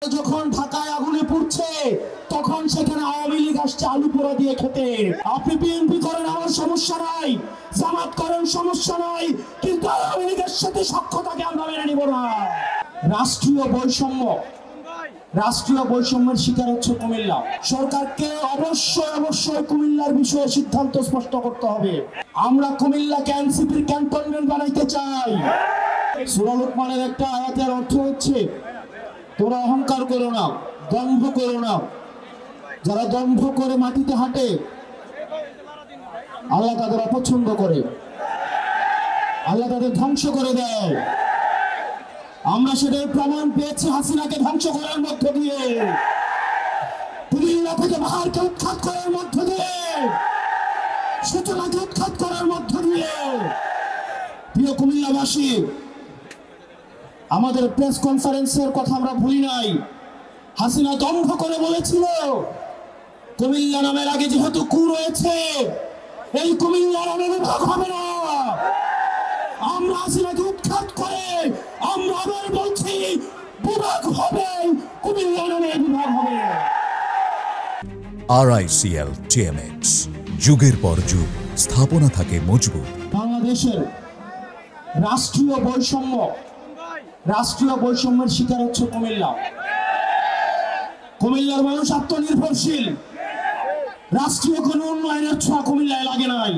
যখন ঢাকায় আগুনে পুড়ছে তখন সেখানে আওয়ামী লীগ আসছে আলু পোড়া দিয়ে খেতে। আপনি বিএনপি করেন, আমার সমস্যা নাই, জামাত করেন, সমস্যা নাই, কিন্তু আওয়ামী লীগের সাথে সখ্যতাকে আমরা মেনে নিব না। রাষ্ট্রীয় বৈষম্যের শিকার হচ্ছে কুমিল্লা। সরকারকে অবশ্যই কুমিল্লার বিষয়ে সিদ্ধান্ত স্পষ্ট করতে হবে। আমরা কুমিল্লাকে এনসিপির ক্যান্টনমেন্ট বানাইতে চাই। সূরা লুকমানের একটা আয়াতের অর্থ হচ্ছে, তোমরা অহংকার করো না, দম্ভ করো না। যারা দম্ভ করে মাটিতে হাঁটে আল্লাহ তাদের অপছন্দ করে, আল্লাহ তাদের ধ্বংস করে দেয়। আমরা সেটার প্রমাণ পেয়েছি হাসিনাকে ধ্বংস করার মধ্য দিয়ে, কুমিল্লা থেকে বাহারকে উৎখাত করার মধ্য দিয়ে, সূচনাকে উৎখাত করার মধ্য দিয়ে। প্রিয় কুমিল্লাবাসী, আমাদের প্রেস কনফারেন্সের কথা আমরা ভুলি নাই। হাসিনা দম্ভ করে বলেছিল, কুমিল্লা নামের আগে যেহেতু কু রয়েছে, এই কুমিল্লা নামে বিভাগ হবে না। আমরা হাসিনাকে উৎখাত করে আমরা আবার বলছি, বিভাগ হবে, কুমিল্লা নামে বিভাগ হবে। RICL TMX, যুগের পর যুগ স্থাপনা থাকে মজবুত। বাংলাদেশের রাষ্ট্রীয় বৈষম্যের শিকার হচ্ছে কুমিল্লা। কুমিল্লার মানুষ আত্মনির্ভরশীল। রাষ্ট্রীয় কোনো উন্নয়নের ছোঁয়া কুমিল্লায় লাগে নাই।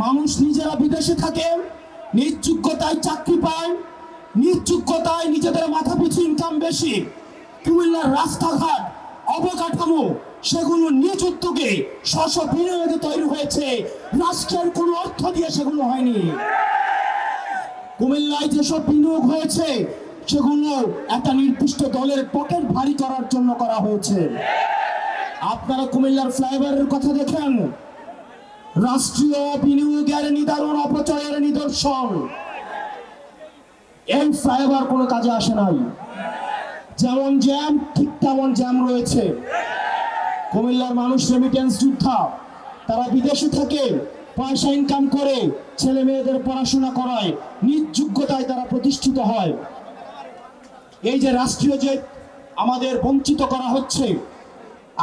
মানুষ নিজেরা বিদেশে থাকে, নিজ যোগ্যতায় চাকরি পায়, নিজ যোগ্যতায় নিজেদের মাথা পিছু ইনকাম বেশি। কুমিল্লার রাস্তাঘাট, অবকাঠামো সেগুলো নিজ উদ্যোগে স্ব বিনিয়োগে তৈরি হয়েছে, রাষ্ট্রের কোনো অর্থ দিয়ে সেগুলো হয়নি। কুমিল্লায় যেসব বিনিয়োগ হয়েছে সেগুলো একটা নির্দিষ্ট দলের পকেট ভারী করার জন্য করা হয়েছে। আপনারা কুমিল্লার ফ্লাইওভারের কথা দেখেন, রাষ্ট্রীয় বিনিয়োগের নিদারুণ অপচয়ের নিদর্শন। এই ফ্লাইওভার কোনো কাজে আসে নাই। যেমন জ্যাম ঠিক তেমন জ্যাম রয়েছে। কুমিল্লার মানুষ রেমিটেন্স যোদ্ধা, তারা বিদেশে থাকে, পয়সা ইনকাম করে ছেলে মেয়েদের পড়াশোনা করায়, নিজ যোগ্যতায় তারা প্রতিষ্ঠিত হয়। এই যে রাষ্ট্রীয় যে আমাদের বঞ্চিত করা হচ্ছে,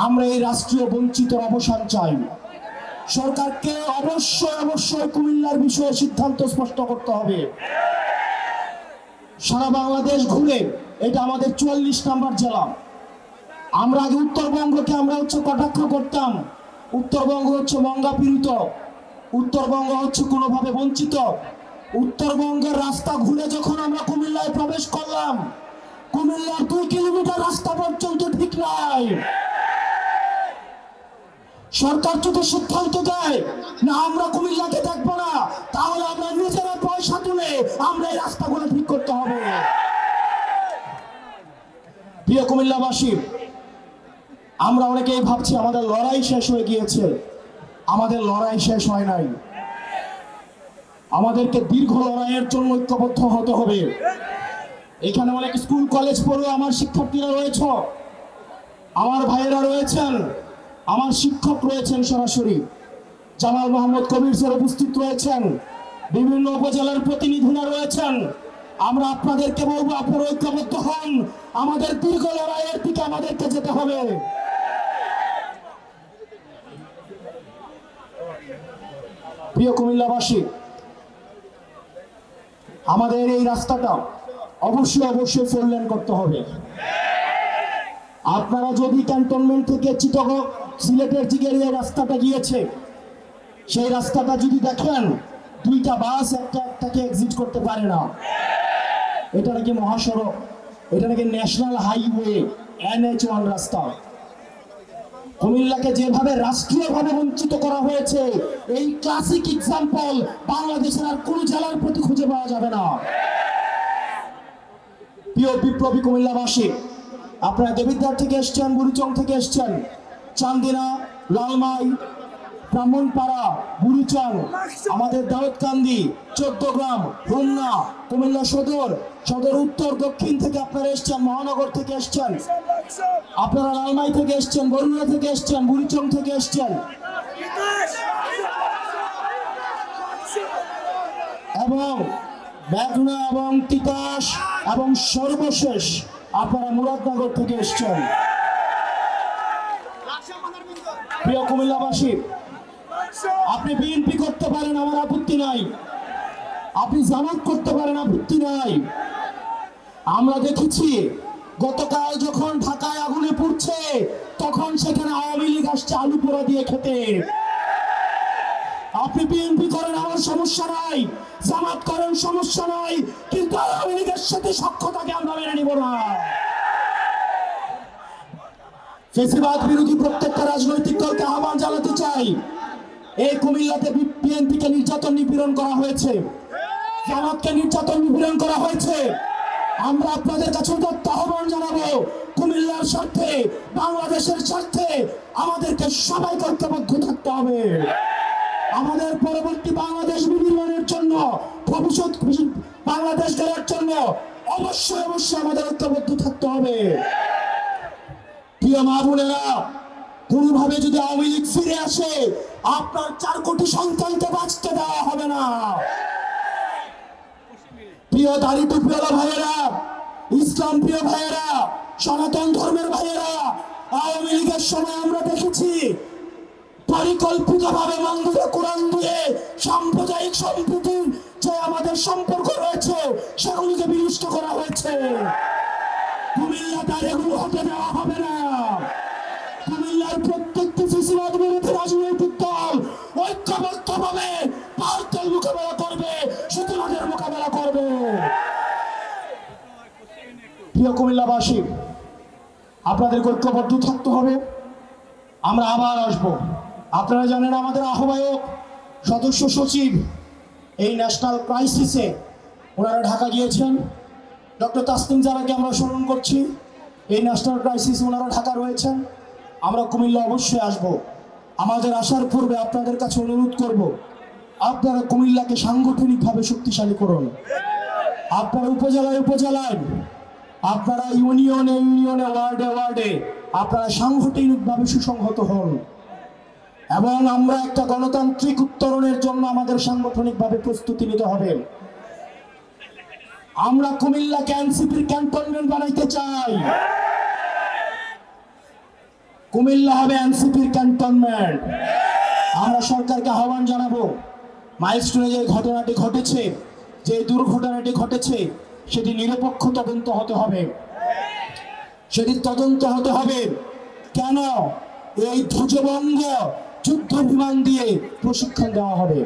আমরা এই রাষ্ট্রীয় বঞ্চিতের অবসান চাই। সরকারকে অবশ্যই কুমিল্লার বিষয়ে সিদ্ধান্ত স্পষ্ট করতে হবে। সারা বাংলাদেশ ঘুরে, এটা আমাদের 44 নম্বর জেলা। আমরা আগে উত্তরবঙ্গকে আমরা কটাক্ষ করতাম, উত্তরবঙ্গ হচ্ছে বঙ্গাপীড়িত, উত্তরবঙ্গ হচ্ছে কোনোভাবে বঞ্চিত। উত্তরবঙ্গের রাস্তা ঘুরে যখন আমরা কুমিল্লায় প্রবেশ করলাম, কুমিল্লার 2 কিলোমিটার রাস্তা পর্যন্ত ঠিক নাই। সরকার যদি সিদ্ধান্ত দেয় না আমরা কুমিল্লাকে দেখবো না, তাহলে আমরা নিজেরা পয়সা তুলে আমরা এই রাস্তাগুলো ঠিক করতে হবে। প্রিয় কুমিল্লাবাসী, আমরা অনেকেই ভাবছি আমাদের লড়াই শেষ হয়ে গিয়েছে। আমাদের লড়াই শেষ হয় নাই। আমাদেরকে দীর্ঘ লড়াইয়ের জন্য ঐক্যবদ্ধ হতে হবে। এখানে অনেক স্কুল কলেজ পড়ুয়া আমার শিক্ষার্থীরা রয়েছে, আমার ভাইয়েরা রয়েছেন, আমার শিক্ষক রয়েছেন, সরাসরি জামাল মোহাম্মদ কবির স্যার উপস্থিত রয়েছেন, বিভিন্ন উপজেলার প্রতিনিধিরা রয়েছেন। আমরা আপনাদেরকে বলবো, আপনারা ঐক্যবদ্ধ হন। আমাদের দীর্ঘ লড়াইয়ের দিকে আমাদেরকে যেতে হবে। প্রিয় কুমিল্লাবাসী, আমাদের এই রাস্তাটা অবশ্যই 4 লেন করতে হবে। আপনারা যদি ক্যান্টনমেন্ট থেকে চিটাগং সিলেটের দিকে এই রাস্তাটা গিয়েছে, সেই রাস্তাটা যদি দেখেন, 2টা বাস একটাকে এক্সিট করতে পারে না। এটা নাকি মহাসড়ক, এটা নাকি ন্যাশনাল হাইওয়ে, NH1 রাস্তা। কুমিল্লাকে যেভাবে রাষ্ট্রীয়ভাবে বঞ্চিত করা হয়েছে, এই ক্লাসিক এক্সাম্পল বাংলাদেশের আর কোন জেলার প্রতি খুঁজে পাওয়া যাবে না। প্রিয় বিপ্লবী কুমিল্লাবাসী, আপনারা দেবিদ্বার থেকে এসছেন, বুড়িচং থেকে এসছেন, চান্দিনা, লালমাই, ব্রাহ্মণপাড়া, বুড়িচং, আমাদের দাউদকান্দি, 14 গ্রাম, হোমনা, কুমিল্লা সদর উত্তর দক্ষিণ থেকে আপনারা এসছেন, মহানগর থেকে এসছেন, আপনারা লালমাই থেকে এসছেন, বরুণা থেকে এসছেন, বুড়িচং থেকে এসছেন, এবং মেঘনা এবং তিতাস, এবং সর্বশেষ আপনারা মুরাদনগর থেকে এসেছেন। প্রিয় কুমিল্লাবাসী, আপনি বিএনপি করতে পারেন, আমার আপত্তি নাই। আপনি জামাত করতে পারেন, আপত্তি নাই। আমরা দেখেছি গতকাল যখন ঢাকায় আগুনে পুড়ছে তখন সেখানে আওয়ামী লীগ আসছে আলু পোড়া দিয়ে খেতে। আপনি বিএনপি করেন, আমার সমস্যা নাই। জামাত করেন, সমস্যা নাই। কিন্তু আওয়ামী লীগের সাথে সখ্যতাকে আমরা মেনে নিব না। ফেসিবাদ বিরোধী প্রত্যেকটা রাজনৈতিক দলকে আহ্বান জানাতে চাই, এই কুমিল্লাতে বিএনপিকে নির্যাতন নিপীড়ন করা হয়েছে, জামাতকে নির্যাতন নিপীড়ন করা হয়েছে। আমরা আপনাদের কাছে উদাত্ত আহ্বান জানাবো, কুমিল্লার স্বার্থে, বাংলাদেশের স্বার্থে আমাদেরকে সবাইকে ঐক্যবদ্ধ থাকতে হবে। আমাদের পরবর্তী বাংলাদেশ বিনির্মাণের জন্য, ভবিষ্যৎ বাংলাদেশ গড়ার জন্য অবশ্যই অবশ্যই আমাদের ঐক্যবদ্ধ থাকতে হবে। প্রিয় মা বোনেরা, কোনোভাবে যদি আওয়ামী লীগ ফিরে আসে আপনার 4 কোটি সন্তানকে বাঁচতে দেওয়া হবে না। প্রিয় দাড়ি টুপিওয়ালা ভাইয়েরা, ইসলাম প্রিয় ভাইয়েরা, সনাতন ধর্মের ভাইয়েরা, আওয়ামী লীগের সময় আমরা দেখেছি পরিকল্পিতভাবে মন্দিরে কোরআন দিয়ে সাম্প্রদায়িক সম্প্রীতির যে আমাদের সম্পর্ক রয়েছে সেগুলিকে বিনষ্ট করা হয়েছে। কুমিল্লা তার এগুলো হতে দেওয়া হবে না। কুমিল্লার প্রত্যেকটি ফেসিবাদ বিরোধী রাজনৈতিক দল ঐক্যবদ্ধভাবে ভারতের মোকাবেলা করবে, শত্রুদের মোকাবেলা করবে। প্রিয় কুমিল্লাবাসী, আপনাদেরকে ঐক্যবদ্ধ থাকতে হবে। আমরা আবার আসবো। আপনারা জানেন আমাদের আহ্বায়ক, সদস্য সচিব এই ন্যাশনাল ক্রাইসিসে ওনারা ঢাকা গিয়েছেন। ডক্টর তাসনিম জারাকে আমরা স্মরণ করছি। এই ন্যাশনাল ক্রাইসিস ওনারা ঢাকা রয়েছেন। আমরা কুমিল্লা অবশ্যই আসব। আমাদের আসার পূর্বে আপনাদের কাছে অনুরোধ করব, আপনারা কুমিল্লাকে সাংগঠনিকভাবে শক্তিশালী করুন। আপনারা উপজেলায় উপজেলায়, আপনারা ইউনিয়নে ইউনিয়নে, ওয়ার্ডে ওয়ার্ডে আপনারা সাংগঠনিকভাবে সুসংহত হন এবং আমরা একটা গণতান্ত্রিক উত্তরণের জন্য আমাদের সাংগঠনিকভাবে প্রস্তুতি নিতে হবে। আমরা কুমিল্লাকে এনসিপির ক্যান্টনমেন্ট বানাইতে চাই। কুমিল্লা হবে এনসিপির ক্যান্টনমেন্ট। আমরা সরকারকে আহ্বান জানাবো, মাইলস্টোনে যে ঘটনাটি ঘটেছে, যে দুর্ঘটনাটি ঘটেছে, সেটি নিরপেক্ষ তদন্ত হতে হবে। সেটি তদন্ত হতে হবে কেন এই ধ্বজভঙ্গ যুদ্ধ বিমান দিয়ে প্রশিক্ষণ দেওয়া হবে।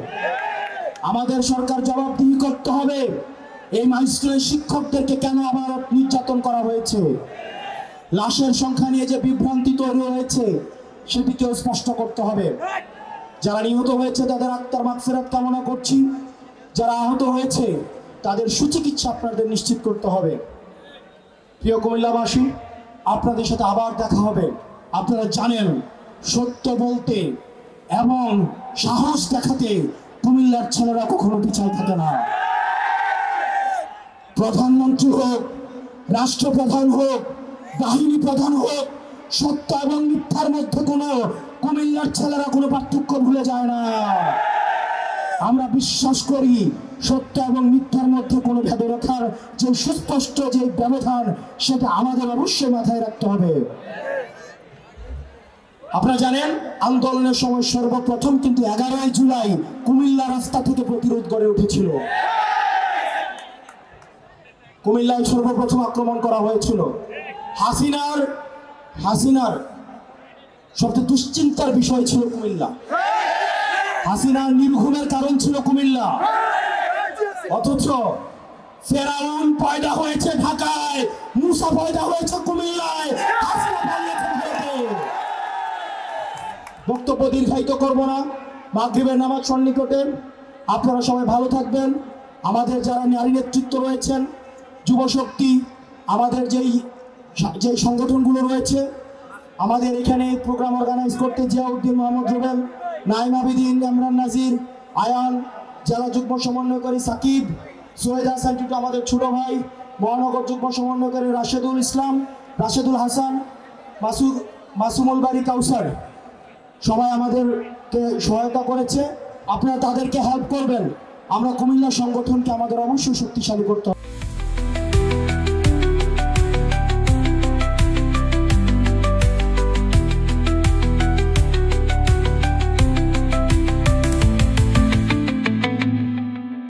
আমাদের সরকার জবাবদিহি করতে হবে, এই মাইলস্টোনের শিক্ষকদেরকে কেন আবার নির্যাতন করা হয়েছে। লাশের সংখ্যা নিয়ে যে বিভ্রান্তি তৈরি হয়েছে সেটিকেও স্পষ্ট করতে হবে। যারা নিহত হয়েছে তাদের আত্মার মাগফিরাত কামনা করছি। যারা আহত হয়েছে তাদের সুচিকিৎসা আপনাদের নিশ্চিত করতে হবে। প্রিয় কুমিল্লাবাসী, আপনাদের সাথে আবার দেখা হবে। আপনারা জানেন সত্য বলতে এবং সাহস দেখাতে কুমিল্লার ছেলেরা কখনো পিছায় থাকে না। প্রধানমন্ত্রী হোক, রাষ্ট্রপ্রধান হোক, বাহিনী প্রধান হোক, সত্য এবং মিথ্যার মধ্যে কোনো কুমিল্লার ছেলেরা কোনো পার্থক্য ভুলে যায় না। আমরা বিশ্বাস করি সত্য এবং মিথ্যার মধ্যে কোনো ভেদরেখার যে সুস্পষ্ট যে ব্যবধান, সেটা আমাদের অবশ্যই মাথায় রাখতে হবে। আপনারা জানেন আন্দোলনের সময় সর্বপ্রথম কিন্তু 11ই জুলাই কুমিল্লা রাস্তা থেকে প্রতিরোধ গড়ে উঠেছিল। কুমিল্লায় সর্বপ্রথম আক্রমণ করা হয়েছিল। হাসিনার সবচেয়ে দুশ্চিন্তার বিষয় ছিল কুমিল্লা। হাসিনার নির্ঘুমের কারণ ছিল কুমিল্লা। অথচ ফেরাউন পয়দা হয়েছে ঢাকায়, মুসা পয়দা হয়েছে কুমিল্লায়। বক্তব্য দীর্ঘায়িত করব না, মাগরিবের নামাজ সন্নিকটে। আপনারা সবাই ভালো থাকবেন। আমাদের যারা নারী নেতৃত্ব রয়েছেন, যুবশক্তি, আমাদের যেই সংগঠনগুলো রয়েছে, আমাদের এখানে প্রোগ্রাম অর্গানাইজ করতে জিয়াউদ্দিন, মোহাম্মদ রুবেল, নাইম আবিদিন, ইমরান নাজির, আয়ান, জেলা যুগ্ম সমন্বয়কারী সাকিব, সোহেদ হাসান টিটু, আমাদের ছোট ভাই, মহানগর যুগ্ম সমন্বয়কারী রাশেদুল ইসলাম, রাশেদুল হাসান, মাসুমুল বাড়ি, কাউসার, সবাই আমাদেরকে সহায়তা করেছে। আপনারা তাদেরকে হেল্প করবেন। আমরা কুমিল্লা সংগঠনকে আমাদের অবশ্যই শক্তিশালী করতে হবে।